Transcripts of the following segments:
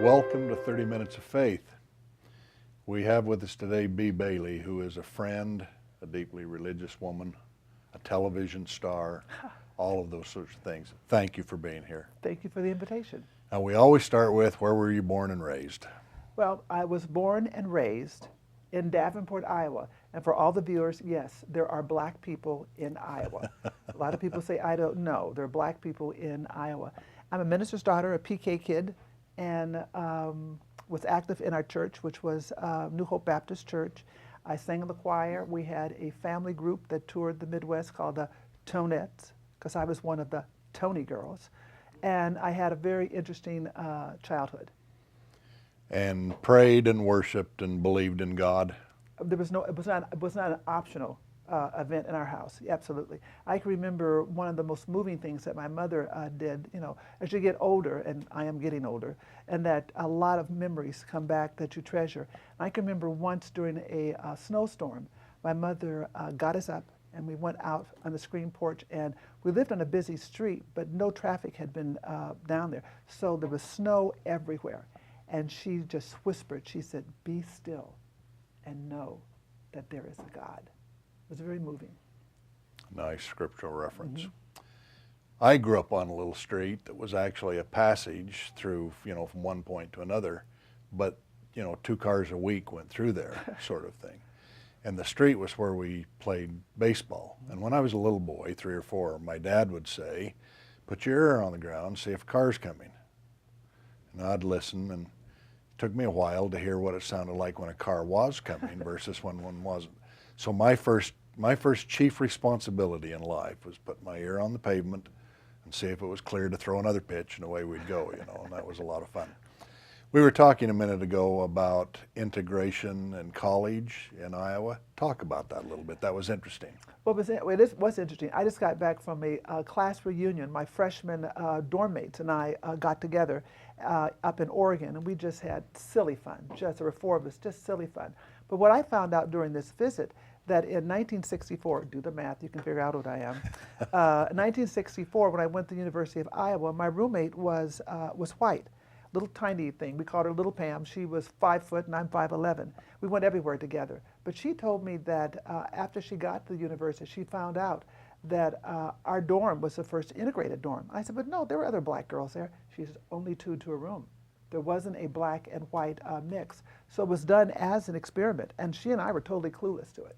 Welcome to 30 Minutes of Faith. We have with us today Bea Bailey, who is a friend, a deeply religious woman, a television star, all of those sorts of things. Thank you for being here. Thank you for the invitation. Now, we always start with, where were you born and raised? Well, I was born and raised in Davenport, Iowa. And for all the viewers, yes, there are black people in Iowa. A lot of people say, I don't know. There are black people in Iowa. I'm a minister's daughter, a PK kid, and was active in our church, which was New Hope Baptist Church. I sang in the choir. We had a family group that toured the Midwest called the Tonettes, because I was one of the Tony girls. And I had a very interesting childhood. And prayed and worshiped and believed in God? It was not an optional event in our house. Absolutely. I can remember one of the most moving things that my mother did, as you get older, and I am getting older, and that a lot of memories come back that you treasure. I can remember once during a snowstorm, my mother got us up and we went out on the screen porch, and we lived on a busy street, but no traffic had been down there. So there was snow everywhere. And she just whispered, she said, "Be still and know that there is a God." It was very moving. Nice scriptural reference. Mm-hmm. I grew up on a little street that was actually a passage through, from one point to another, but, 2 cars a week went through there, sort of thing. And the street was where we played baseball. And when I was a little boy, 3 or 4, my dad would say, "Put your ear on the ground, see if a car's coming." And I'd listen, and it took me a while to hear what it sounded like when a car was coming versus when one wasn't. So my first chief responsibility in life was put my ear on the pavement and see if it was clear to throw another pitch, and away we'd go, and that was a lot of fun. We were talking a minute ago about integration and college in Iowa. Talk about that a little bit. That was interesting. Well, it was interesting. I just got back from a class reunion. My freshman dorm mates and I got together up in Oregon, and we just had silly fun. There were 4 of us, just silly fun. But what I found out during this visit, that in 1964, do the math, you can figure out what I am. 1964, when I went to the University of Iowa, my roommate was white. Little tiny thing. We called her Little Pam. She was 5 foot and I'm 5'11". We went everywhere together. But she told me that after she got to the university, she found out that our dorm was the first integrated dorm. I said, "But no, there were other black girls there." She said, "Only 2 to a room." There wasn't a black and white mix. So it was done as an experiment. And she and I were totally clueless to it.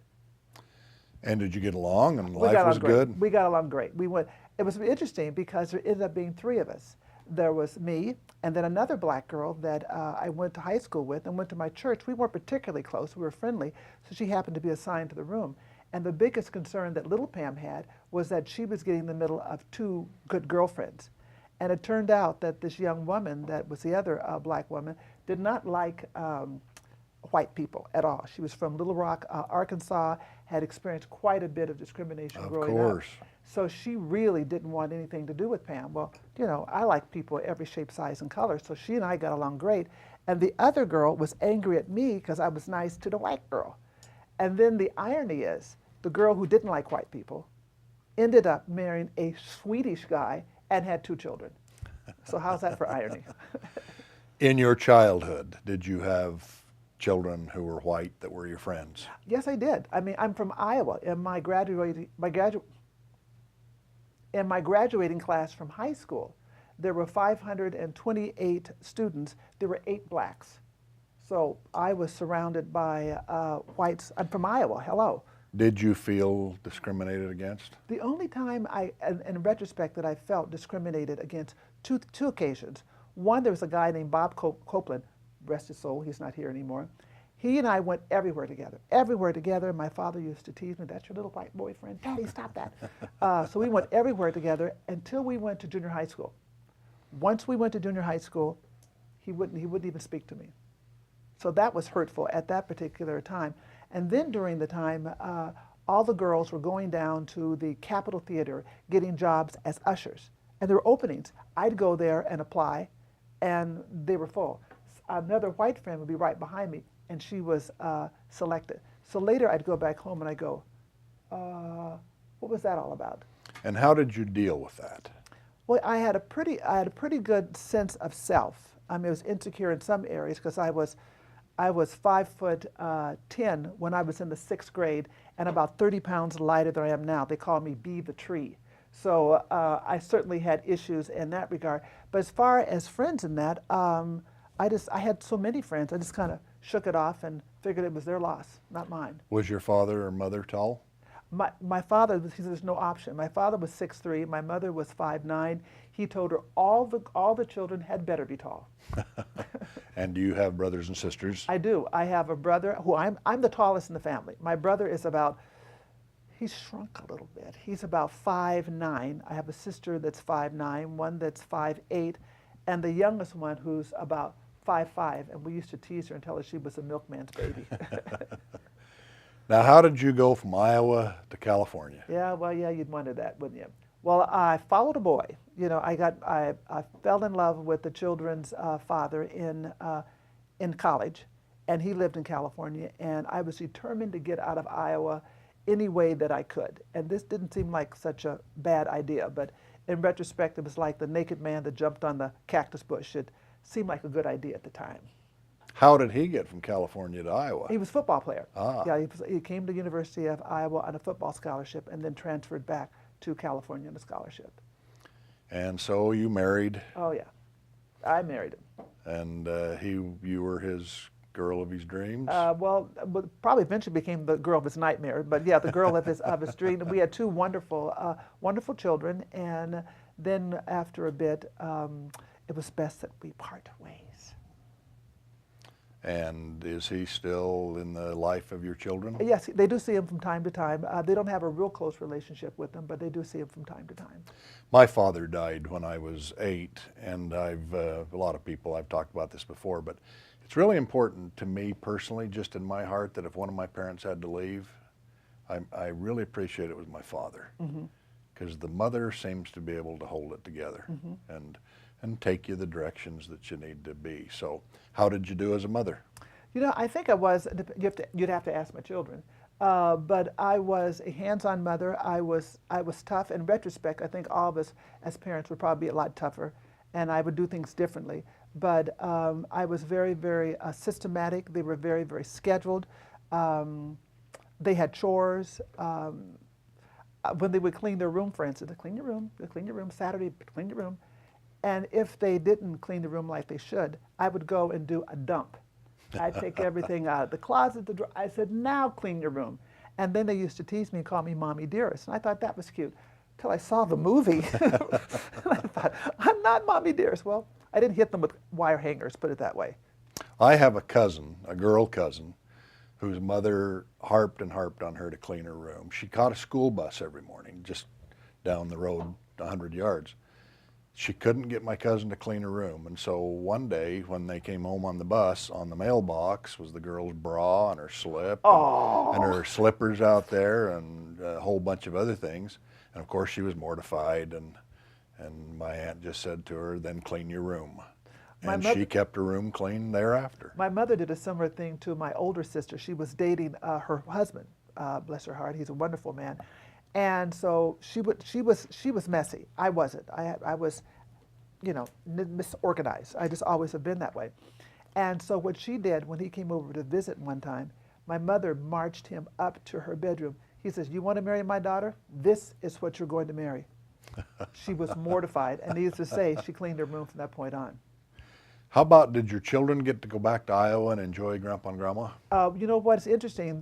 And did you get along, and life was good? We got along great. It was interesting because there ended up being 3 of us. There was me, and then another black girl that I went to high school with and went to my church. We weren't particularly close. We were friendly, so she happened to be assigned to the room. And the biggest concern that Little Pam had was that she was getting in the middle of 2 good girlfriends. And it turned out that this young woman, that was the other black woman, did not like white people at all. She was from Little Rock, Arkansas, had experienced quite a bit of discrimination growing up. So she really didn't want anything to do with Pam. Well, I like people every shape, size, and color, so she and I got along great. And the other girl was angry at me because I was nice to the white girl. And then the irony is, the girl who didn't like white people ended up marrying a Swedish guy and had 2 children. So how's that for irony? In your childhood, did you have children who were white that were your friends? Yes, I did. I mean, I'm from Iowa. In my graduating class from high school, there were 528 students. There were 8 blacks. So I was surrounded by whites. I'm from Iowa. Hello. Did you feel discriminated against? The only time in retrospect, that I felt discriminated against, two occasions. One, there was a guy named Bob Copeland, rest his soul, he's not here anymore. He and I went everywhere together. My father used to tease me, "That's your little white boyfriend. Daddy, stop that." So we went everywhere together until we went to junior high school. Once we went to junior high school, he wouldn't even speak to me. So that was hurtful at that particular time. And then during the time, all the girls were going down to the Capitol Theater getting jobs as ushers. And there were openings. I'd go there and apply, and they were full. Another white friend would be right behind me, and she was selected. So later I'd go back home and I'd go, what was that all about? And how did you deal with that? Well, I had a pretty good sense of self I mean, I was insecure in some areas because I was 5'10" when I was in the 6th grade and about 30 pounds lighter than I am now. They call me B the tree. So I certainly had issues in that regard. But as far as friends in that, I had so many friends. I just kind of shook it off and figured it was their loss, not mine. Was your father or mother tall? My father, there's no option. My father was 6'3", my mother was 5'9". He told her all the children had better be tall. And do you have brothers and sisters? I do. I have a brother who I'm the tallest in the family. My brother is he's shrunk a little bit. He's about 5'9". I have a sister that's 5'9", one that's 5'8", and the youngest one who's about 5'5", and we used to tease her and tell her she was a milkman's baby. Now, how did you go from Iowa to California? Yeah, well, yeah, you'd wonder that, wouldn't you? Well, I followed a boy. You know, I fell in love with the children's father in college, and he lived in California, and I was determined to get out of Iowa any way that I could. And this didn't seem like such a bad idea, but in retrospect, it was like the naked man that jumped on the cactus bush. It seemed like a good idea at the time. How did he get from California to Iowa? He was a football player. Ah. Yeah, he came to the University of Iowa on a football scholarship and then transferred back to California on a scholarship. And so you married. Oh, yeah. I married him. And you were his girl of his dreams? Well, probably eventually became the girl of his nightmare, but yeah, the girl of his dream. We had two wonderful children, and then after a bit, it was best that we part ways. And is he still in the life of your children? Yes, they do see him from time to time. They don't have a real close relationship with him, but they do see him from time to time. My father died when I was 8, and a lot of people, I've talked about this before, but it's really important to me personally, just in my heart, that if one of my parents had to leave, I really appreciate it was my father. Because the mother seems to be able to hold it together and take you the directions that you need to be. So how did you do as a mother? You know, I think I was, you'd have to ask my children, but I was a hands-on mother. I was tough. In retrospect, I think all of us as parents would probably be a lot tougher, and I would do things differently. But I was very, very systematic. They were very, very scheduled. They had chores. When they would clean their room, for instance, they clean your room, Saturday, clean your room. And if they didn't clean the room like they should, I would go and do a dump. I'd take everything out of the closet, the drawer. I said, now clean your room. And then they used to tease me and call me Mommy Dearest. And I thought that was cute until I saw the movie. And I thought, I'm not Mommy Dearest. Well, I didn't hit them with wire hangers, put it that way. I have a cousin, a girl cousin, whose mother harped and harped on her to clean her room. She caught a school bus every morning just down the road 100 yards. She couldn't get my cousin to clean her room, and so one day when they came home on the bus, on the mailbox was the girl's bra and her slip and her slippers out there and a whole bunch of other things. And of course she was mortified, and my aunt just said to her, then clean your room. And she kept her room clean thereafter. My mother did a similar thing to my older sister. She was dating her husband, bless her heart. He's a wonderful man. And so she was messy. I wasn't. I was, you know, misorganized. I just always have been that way. And so what she did when he came over to visit one time, my mother marched him up to her bedroom. He says, you want to marry my daughter? This is what you're going to marry. She was mortified, and needless to say, she cleaned her room from that point on. How about, did your children get to go back to Iowa and enjoy Grandpa and Grandma? You know what? It's interesting.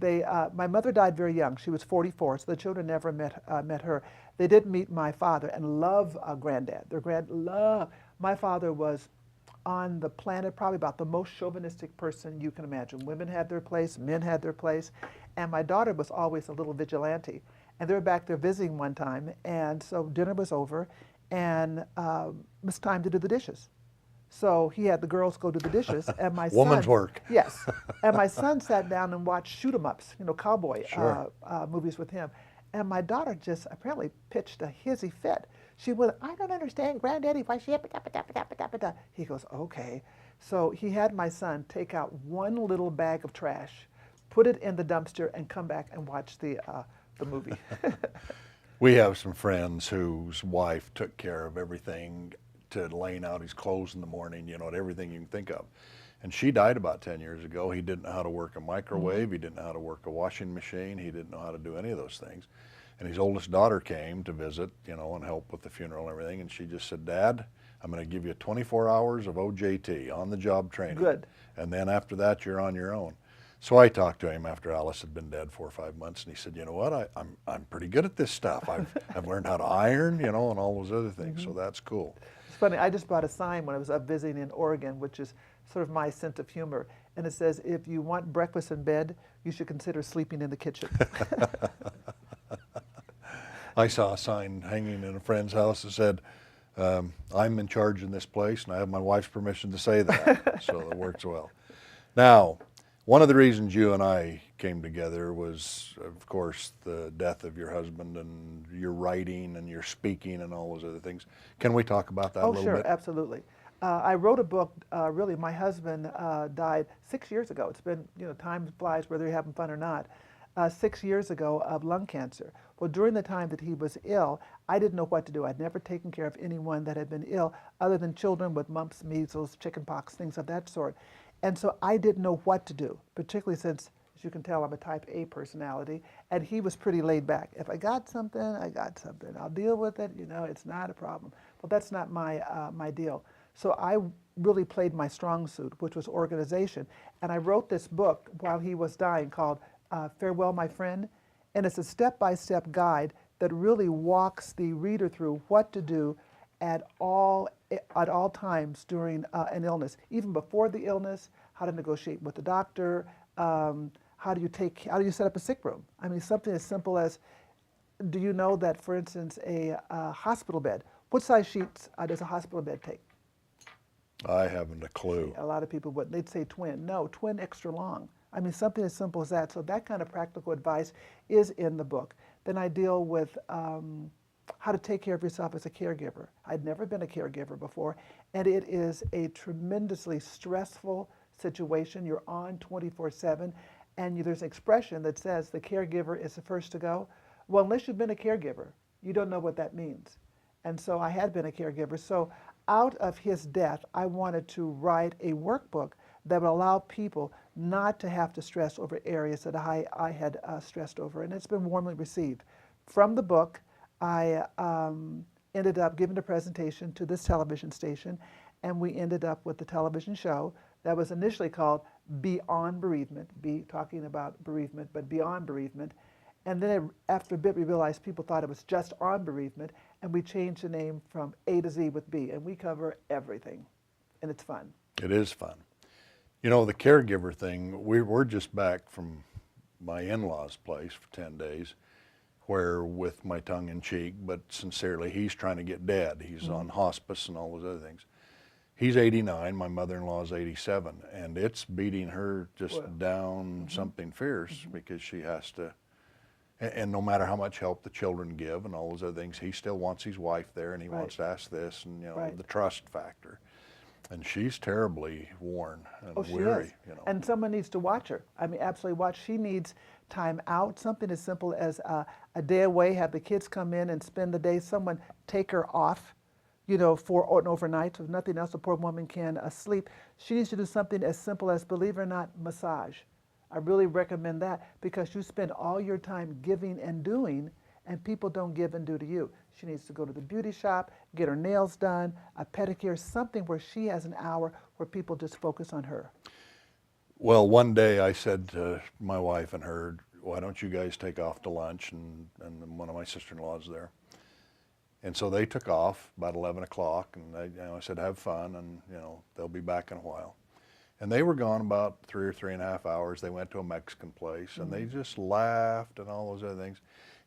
My mother died very young. She was 44, so the children never met her. They did meet my father and love Granddad. My father was on the planet probably about the most chauvinistic person you can imagine. Women had their place, men had their place, and my daughter was always a little vigilante. And they were back there visiting one time, and so dinner was over, and it was time to do the dishes. So he had the girls go do the dishes, and my son... Woman's work. Yes. And my son sat down and watched shoot-em-ups, you know, cowboy movies with him. And my daughter just apparently pitched a hissy fit. She went, I don't understand, Granddaddy, why she... He goes, okay. So he had my son take out one little bag of trash, put it in the dumpster, and come back and watch the movie. We have some friends whose wife took care of everything to laying out his clothes in the morning, you know, at everything you can think of. And she died about 10 years ago. He didn't know how to work a microwave. He didn't know how to work a washing machine. He didn't know how to do any of those things. And his oldest daughter came to visit, you know, and help with the funeral and everything. And she just said, Dad, I'm going to give you 24 hours of OJT, on the job training. Good. And then after that, you're on your own. So I talked to him after Alice had been dead 4 or 5 months, and he said, you know what, I'm pretty good at this stuff. I've learned how to iron, you know, and all those other things. So that's cool. It's funny, I just bought a sign when I was up visiting in Oregon, which is sort of my sense of humor. And it says, if you want breakfast in bed, you should consider sleeping in the kitchen. I saw a sign hanging in a friend's house that said, I'm in charge in this place, and I have my wife's permission to say that. So it works well. Now, one of the reasons you and I came together was, of course, the death of your husband and your writing and your speaking and all those other things. Can we talk about that a little bit? Oh, sure, absolutely. I wrote a book, really, my husband died 6 years ago. It's been, you know, time flies whether you're having fun or not. 6 years ago of lung cancer. Well, during the time that he was ill, I didn't know what to do. I'd never taken care of anyone that had been ill other than children with mumps, measles, chickenpox, things of that sort. And so I didn't know what to do, particularly since, as you can tell, I'm a type A personality, and he was pretty laid back. If I got something, I got something. I'll deal with it, you know, it's not a problem. Well, that's not my deal. So I really played my strong suit, which was organization. And I wrote this book while he was dying called Farewell, My Friend. And it's a step-by-step guide that really walks the reader through what to do at all times during an illness, even before the illness, how to negotiate with the doctor, how do you set up a sick room? I mean, something as simple as, do you know that, for instance, a hospital bed, what size sheets does a hospital bed take? I haven't a clue. A lot of people would, they'd say twin. No, twin extra long. I mean, something as simple as that. So that kind of practical advice is in the book. Then I deal with how to take care of yourself as a caregiver. I'd never been a caregiver before, and it is a tremendously stressful situation. You're on 24/7, and there's an expression that says the caregiver is the first to go. Well, unless you've been a caregiver, you don't know what that means. And so I had been a caregiver. So out of his death, I wanted to write a workbook that would allow people not to have to stress over areas that I had stressed over, and it's been warmly received. From the book, I ended up giving a presentation to this television station, and we ended up with the television show that was initially called Beyond Bereavement, talking about bereavement, but Beyond Bereavement. And then after a bit, we realized people thought it was just on bereavement, and we changed the name from A to Z with B, and we cover everything, and it's fun. It is fun. You know, the caregiver thing, we're just back from my in-laws' place for 10 days, where with my tongue in cheek, but sincerely, he's trying to get dead. He's on hospice and all those other things. He's 89, my mother-in-law's 87, and it's beating her just down something fierce because she has to, and no matter how much help the children give and all those other things, he still wants his wife there, and he wants to ask this, and you know, the trust factor. And she's terribly worn and weary. Is. You know. And someone needs to watch her. I mean, absolutely watch. She needs time out, something as simple as a day away, have the kids come in and spend the day, someone take her off, you know, for an overnight. So if nothing else, the poor woman can sleep. She needs to do something as simple as, believe it or not, massage. I really recommend that because you spend all your time giving and doing, and people don't give and do to you. She needs to go to the beauty shop, get her nails done, a pedicure, something where she has an hour where people just focus on her. Well, one day I said to my wife and her, why don't you guys take off to lunch? And one of my sister-in-laws there. And so they took off about 11 o'clock, and I said, have fun, and you know, they'll be back in a while. And they were gone about 3 or 3.5 hours. They went to a Mexican place, and they just laughed and all those other things.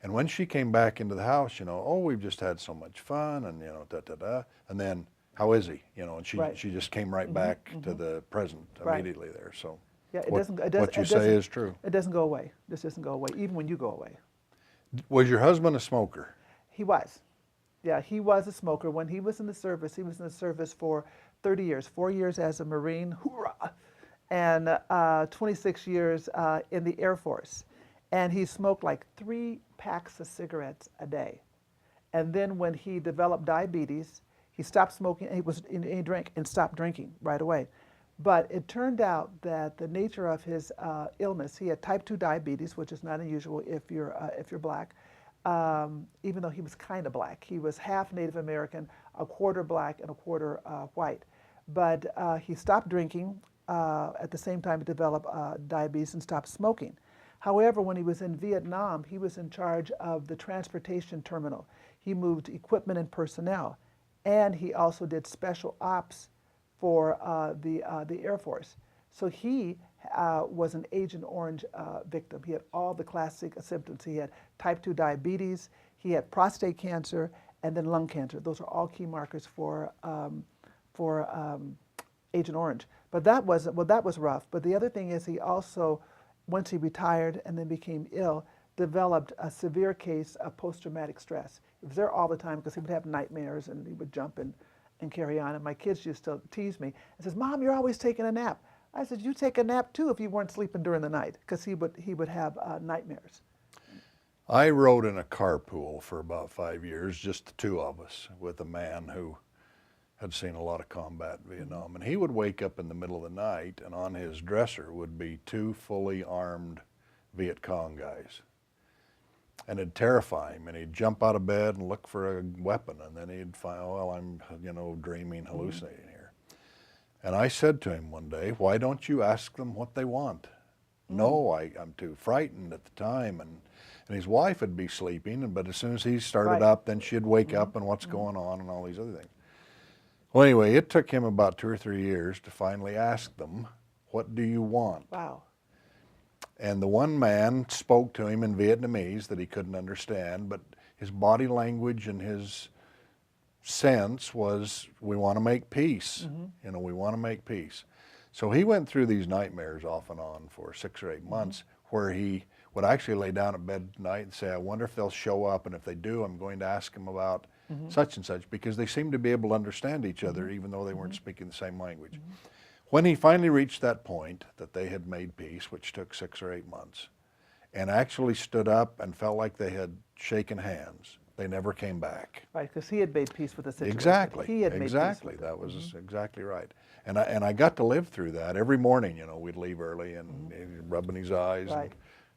And when she came back into the house, you know, oh, we've just had so much fun, and you know, da-da-da. And then, how is he? You know, and she just came right back to the present immediately there. So yeah, what you say is true. It doesn't go away. This doesn't go away, even when you go away. Was your husband a smoker? He was. Yeah, he was a smoker. When he was in the service, he was in the service for 30 years, 4 years as a Marine, hoorah, and 26 years in the Air Force. And he smoked like 3 packs of cigarettes a day. And then when he developed diabetes, He stopped smoking, and he drank and stopped drinking right away. But it turned out that the nature of his illness, he had type 2 diabetes, which is not unusual if you're black, even though he was kind of black. He was half Native American, a quarter black, and a quarter white. But he stopped drinking. At the same time, he developed diabetes and stopped smoking. However, when he was in Vietnam, he was in charge of the transportation terminal. He moved equipment and personnel, and he also did special ops for the Air Force. So he was an Agent Orange victim. He had all the classic symptoms. He had type 2 diabetes, he had prostate cancer, and then lung cancer. Those are all key markers for Agent Orange. But that was rough. But the other thing is he also, once he retired and then became ill, developed a severe case of post-traumatic stress. He was there all the time because he would have nightmares and he would jump and carry on. And my kids used to tease me and says, "Mom, you're always taking a nap." I said, "You take a nap too if you weren't sleeping during the night," because he would have nightmares. I rode in a carpool for about 5 years, just the two of us, with a man who had seen a lot of combat in Vietnam. And he would wake up in the middle of the night, and on his dresser would be two fully armed Viet Cong guys. And it'd terrify him, and he'd jump out of bed and look for a weapon, and then he'd find, oh, well, I'm, dreaming, hallucinating here. And I said to him one day, "Why don't you ask them what they want?" "No, I'm too frightened at the time." And his wife would be sleeping, but as soon as he started up, then she'd wake up and what's going on and all these other things. Well, anyway, it took him about 2 or 3 years to finally ask them, "What do you want?" Wow. And the one man spoke to him in Vietnamese that he couldn't understand, but his body language and his sense was, we want to make peace. We want to make peace. So he went through these nightmares off and on for 6 or 8 months, where he would actually lay down at bed at night and say, "I wonder if they'll show up, and if they do, I'm going to ask them about such and such," because they seemed to be able to understand each other even though they weren't speaking the same language. When he finally reached that point that they had made peace, which took 6 or 8 months, and actually stood up and felt like they had shaken hands, they never came back. Right, because he had made peace with the situation. Exactly. He had made exactly. peace with That was exactly right. And I got to live through that every morning. We'd leave early and he'd rubbing his eyes. Right. And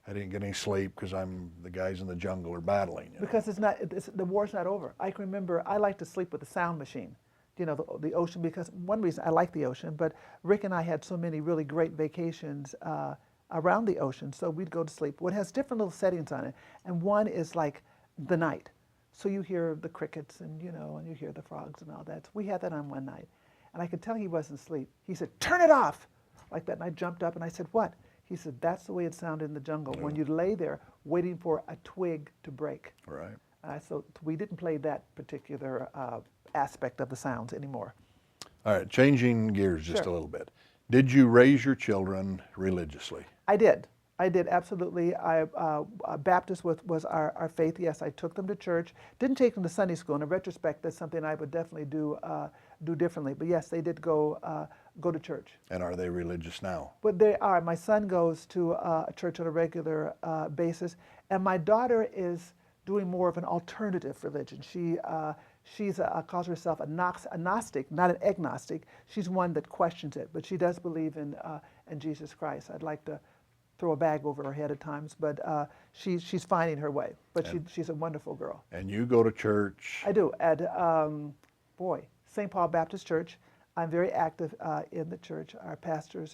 I didn't get any sleep because the guys in the jungle are battling. Because the war's not over. I can remember I like to sleep with the sound machine. The ocean, because one reason I like the ocean, but Rick and I had so many really great vacations around the ocean, so we'd go to sleep. Well, it has different little settings on it, and one is like the night. So you hear the crickets and you hear the frogs and all that. So we had that on one night, and I could tell he wasn't asleep. He said, "Turn it off," like that, and I jumped up and I said, "What?" He said, "That's the way it sounded in the jungle, when you lay there waiting for a twig to break." Right. So we didn't play that particular aspect of the sounds anymore. All right, changing gears just Sure. a little bit. Did you raise your children religiously? I did, absolutely. Baptist was our faith. Yes, I took them to church. Didn't take them to Sunday school. In retrospect, that's something I would definitely do differently. But yes, they did go to church. And are they religious now? But they are. My son goes to a church on a regular basis, and my daughter is doing more of an alternative religion. She calls herself a Gnostic, not an agnostic. She's one that questions it, but she does believe in Jesus Christ. I'd like to throw a bag over her head at times, but she's finding her way. But she's a wonderful girl. And you go to church? I do at St. Paul Baptist Church. I'm very active in the church. Our Pastor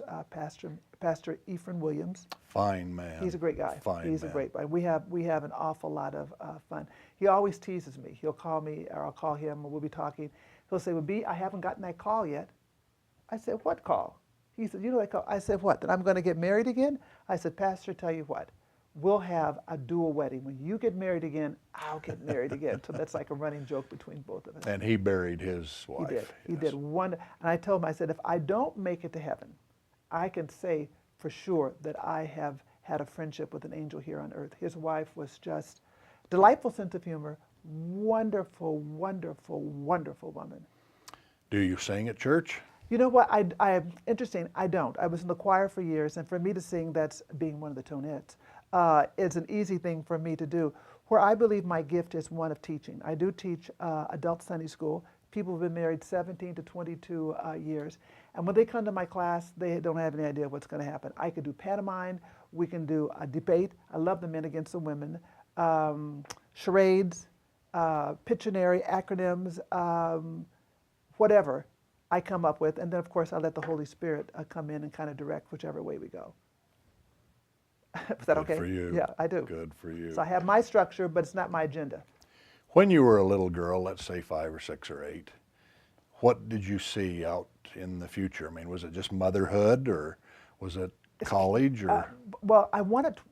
Ephraim Williams. Fine man. He's a great guy. He's man. a great guy. We have an awful lot of fun. He always teases me. He'll call me, or I'll call him, or we'll be talking. He'll say, "Well, B, I haven't gotten that call yet." I said, "What call?" He said, "You know that call?" I said, "What, that I'm going to get married again?" I said, "Pastor, tell you what, we'll have a dual wedding. When you get married again, I'll get married again." So that's like a running joke between both of us. And he buried his wife. He did. He yes. did. And I told him, I said, if I don't make it to heaven, I can say for sure that I have had a friendship with an angel here on earth. His wife was just delightful sense of humor, wonderful, wonderful, wonderful woman. Do you sing at church? You know what? Interesting. I don't. I was in the choir for years, and for me to sing, that's being one of the tonettes. It's an easy thing for me to do. Where I believe my gift is one of teaching. I do teach adult Sunday school, people who've been married 17 to 22 years. And when they come to my class, they don't have any idea what's going to happen. I could do pantomime. We can do a debate. I love the men against the women. Charades, Pictionary, acronyms, whatever I come up with. And then, of course, I let the Holy Spirit come in and kind of direct whichever way we go. Is that okay? Good for you. Yeah, I do. Good for you. So I have my structure, but it's not my agenda. When you were a little girl, let's say 5 or 6 or 8, what did you see out in the future? I mean, was it just motherhood, or was it college, or? Well,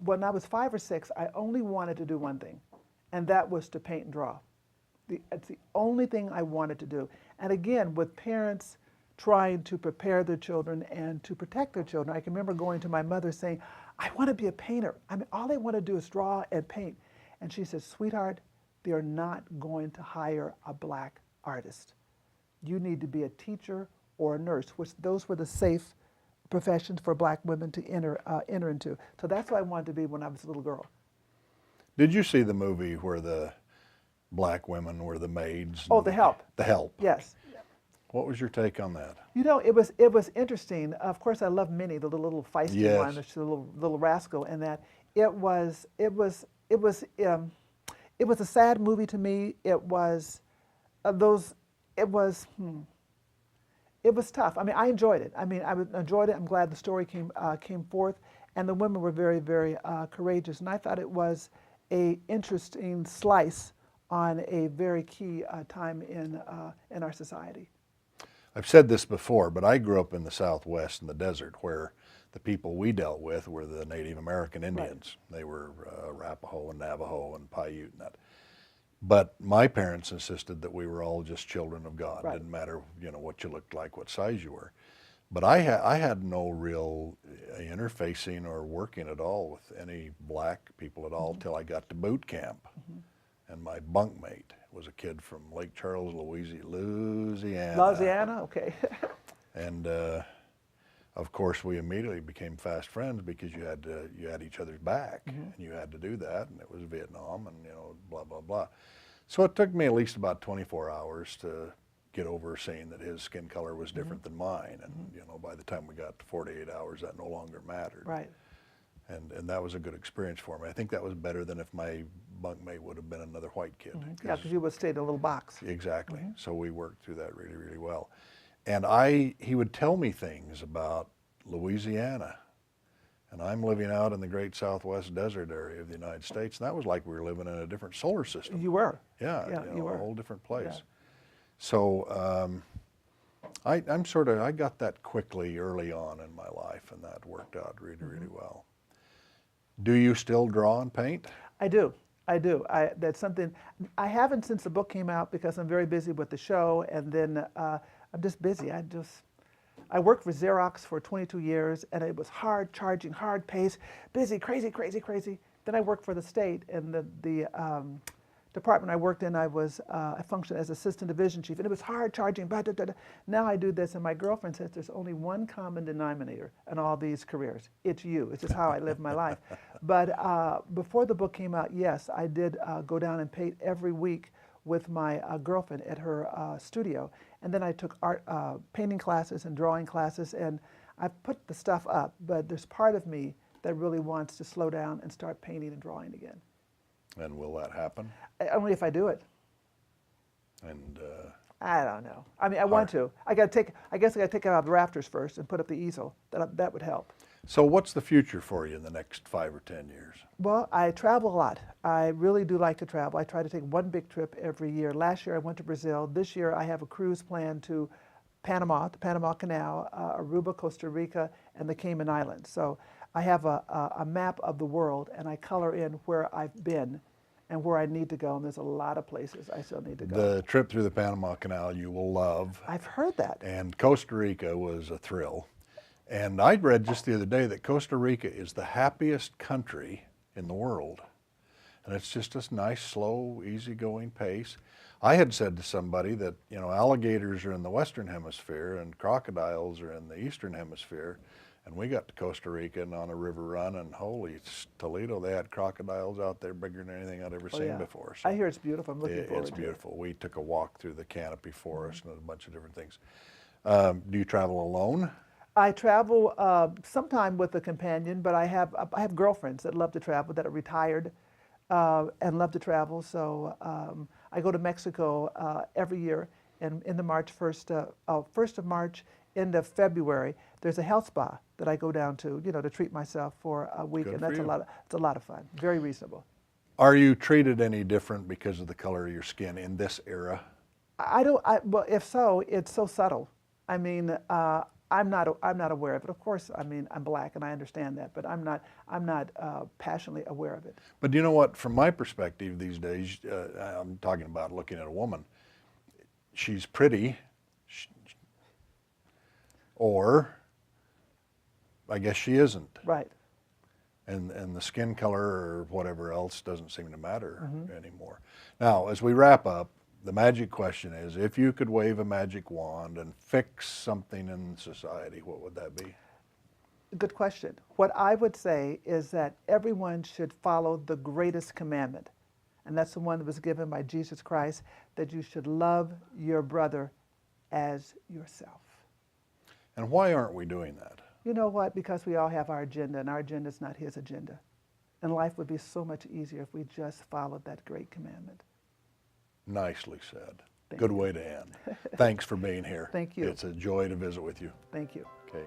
when I was 5 or 6, I only wanted to do one thing, and that was to paint and draw. It's the only thing I wanted to do. And again, with parents trying to prepare their children and to protect their children, I can remember going to my mother saying, I want to be a painter. I mean, all I want to do is draw and paint. And she said, sweetheart, they're not going to hire a black artist. You need to be a teacher or a nurse, which those were the safe professions for black women to enter into. So that's what I wanted to be when I was a little girl. Did you see the movie where the black women were the maids? Oh, The Help. The Help. Yes. What was your take on that? You know, it was interesting. Of course, I love Minnie, the little feisty Yes. one, the little rascal, and that it was a sad movie to me. It was tough. I mean, I enjoyed it. I mean, I enjoyed it. I'm glad the story came forth, and the women were very, very courageous. And I thought it was a interesting slice on a very key time in our society. I've said this before, but I grew up in the Southwest in the desert, where the people we dealt with were the Native American Indians. Right. They were Arapaho and Navajo and Paiute and that. But my parents insisted that we were all just children of God. Right. Didn't matter, what you looked like, what size you were. But I had no real interfacing or working at all with any black people at all till I got to boot camp. And my bunkmate was a kid from Lake Charles, Louisiana. Louisiana, okay. And of course, we immediately became fast friends because you had each other's back, and you had to do that, and it was Vietnam, and blah blah blah. So it took me at least about 24 hours to get over seeing that his skin color was different than mine, and by the time we got to 48 hours, that no longer mattered. Right. And that was a good experience for me. I think that was better than if my bunkmate would have been another white kid. Yeah, because you would stay in a little box. Exactly. So we worked through that really, really well. And he would tell me things about Louisiana. And I'm living out in the great Southwest desert area of the United States, and that was like we were living in a different solar system. You were. Yeah, you were. A whole different place. Yeah. So I got that quickly early on in my life, and that worked out really, really well. Do you still draw and paint? I do. That's something I haven't since the book came out because I'm very busy with the show, and then I'm just busy. I worked for Xerox for 22 years, and it was hard charging, hard pace, busy, crazy. Then I worked for the state, and the department I worked in, I functioned as assistant division chief, and it was hard charging. Now I do this, and my girlfriend says there's only one common denominator in all these careers. It's you. It's just how I live my life. But before the book came out, yes, I did go down and paint every week with my girlfriend at her studio. And then I took art painting classes and drawing classes, and I put the stuff up, but there's part of me that really wants to slow down and start painting and drawing again. And will that happen? Only if I do it. And I don't know. I mean, I want to. I guess I got to take it out of the rafters first and put up the easel. That would help. So what's the future for you in the next 5 or 10 years? Well, I travel a lot. I really do like to travel. I try to take one big trip every year. Last year I went to Brazil. This year I have a cruise planned to Panama, the Panama Canal, Aruba, Costa Rica, and the Cayman Islands. So I have a map of the world, and I color in where I've been and where I need to go, and there's a lot of places I still need to go. The trip through the Panama Canal you will love. I've heard that. And Costa Rica was a thrill. And I read just the other day that Costa Rica is the happiest country in the world. And it's just this nice, slow, easygoing pace. I had said to somebody that, alligators are in the Western Hemisphere and crocodiles are in the Eastern Hemisphere, And we got to Costa Rica and on a river run, and holy Toledo, they had crocodiles out there bigger than anything I'd ever Oh, seen yeah. before. So I hear it's beautiful. I'm looking forward it's to beautiful. We took a walk through the canopy forest and a bunch of different things. Do you travel alone? I travel sometime with a companion, but I have girlfriends that love to travel, that are retired and love to travel. So I go to Mexico every year in the March 1st of March, end of February. There's a health spa that I go down to, to treat myself for a week, Good and for that's you. it's a lot of fun. Very reasonable. Are you treated any different because of the color of your skin in this era? I don't. Well, if so, it's so subtle. I mean, I'm not aware of it. Of course, I mean, I'm black and I understand that, but I'm not passionately aware of it. But you know what? From my perspective these days, I'm talking about looking at a woman. She's pretty, or I guess she isn't. Right. And the skin color or whatever else doesn't seem to matter anymore. Now, as we wrap up, the magic question is, if you could wave a magic wand and fix something in society, what would that be? Good question. What I would say is that everyone should follow the greatest commandment, and that's the one that was given by Jesus Christ, that you should love your brother as yourself. And why aren't we doing that? You know what? Because we all have our agenda, and our agenda is not his agenda. And life would be so much easier if we just followed that great commandment. Nicely said. Thank Good you. way to end. Thanks for being here. Thank you. It's a joy to visit with you. Thank you. Okay.